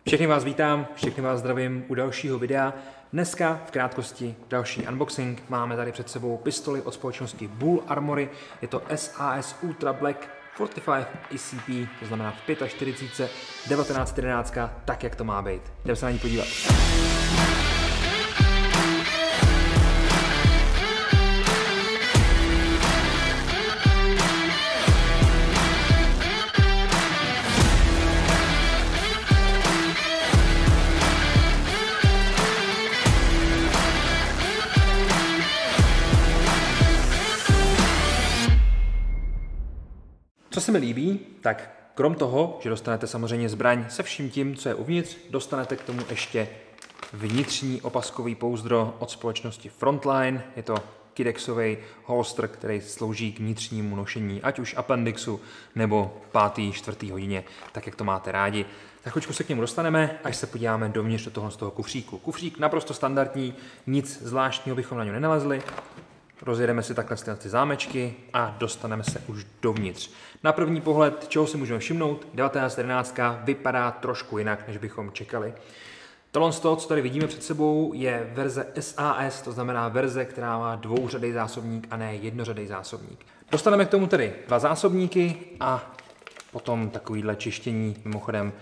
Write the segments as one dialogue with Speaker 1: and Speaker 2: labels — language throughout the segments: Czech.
Speaker 1: Všechny vás vítám, všechny vás zdravím u dalšího videa. Dneska v krátkosti další unboxing. Máme tady před sebou pistoli od společnosti Bull Armory. Je to SAS Ultra Black 45 ECP, to znamená v 45, 1911, tak jak to má být. Jdeme se na ní podívat. Co se mi líbí, tak krom toho, že dostanete samozřejmě zbraň se vším tím, co je uvnitř, dostanete k tomu ještě vnitřní opaskový pouzdro od společnosti Frontline. Je to Kidexový holster, který slouží k vnitřnímu nošení, ať už appendixu nebo 5., 4. hodině, tak jak to máte rádi. Za chvíličku se k němu dostaneme, až se podíváme dovnitř do toho kufříku. Kufřík naprosto standardní, nic zvláštního bychom na něj nenalezli. Rozjedeme si takhle ty zámečky a dostaneme se už dovnitř. Na první pohled, čeho si můžeme všimnout, 1911 vypadá trošku jinak, než bychom čekali. Tohle, co tady vidíme před sebou, je verze SAS, to znamená verze, která má dvouřadý zásobník a ne jednořadý zásobník. Dostaneme k tomu tedy dva zásobníky a potom takovýhle čištění. Mimochodem,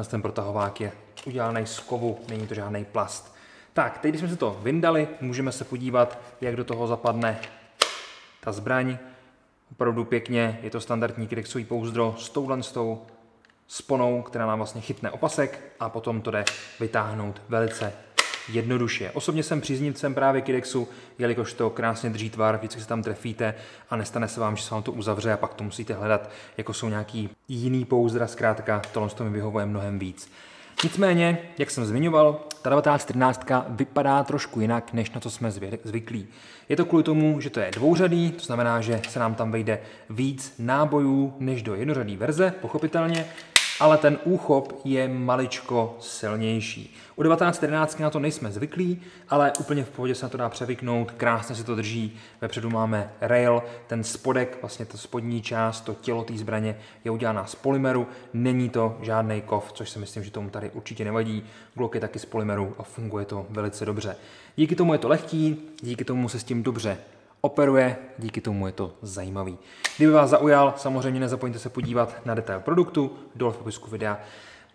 Speaker 1: ten protahovák je udělaný z kovu, není to žádný plast. Tak, teď, když jsme si to vyndali, můžeme se podívat, jak do toho zapadne ta zbraň. Opravdu pěkně, je to standardní Kidexový pouzdro s touhle sponou, která nám vlastně chytne opasek a potom to jde vytáhnout velice jednoduše. Osobně jsem příznivcem právě Kidexu, jelikož to krásně drží tvar, vždycky se tam trefíte a nestane se vám, že se vám to uzavře a pak to musíte hledat, jako jsou nějaký jiný pouzdra, zkrátka tohle mi vyhovuje mnohem víc. Nicméně, jak jsem zmiňoval, ta 1911 vypadá trošku jinak, než na co jsme zvyklí. Je to kvůli tomu, že to je dvouřadý, to znamená, že se nám tam vejde víc nábojů než do jednořadý verze, pochopitelně, ale ten úchop je maličko silnější. U 1911 na to nejsme zvyklí, ale úplně v pohodě se na to dá převyknout, krásně se to drží. Vepředu máme rail, ten spodek, vlastně ta spodní část, to tělo té zbraně je udělaná z polymeru, není to žádný kov, což si myslím, že tomu tady určitě nevadí. Glock je taky z polymeru a funguje to velice dobře. Díky tomu je to lehký, díky tomu se s tím dobře operuje, díky tomu je to zajímavý. Kdyby vás zaujal, samozřejmě nezapomeňte se podívat na detail produktu, dole v popisku videa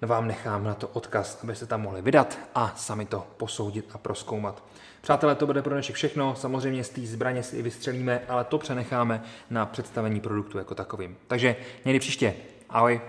Speaker 1: vám nechám na to odkaz, abyste tam mohli vydat a sami to posoudit a prozkoumat. Přátelé, to bude pro dnešek všechno, samozřejmě z té zbraně si i vystřelíme, ale to přenecháme na představení produktu jako takovým. Takže někdy příště, ahoj!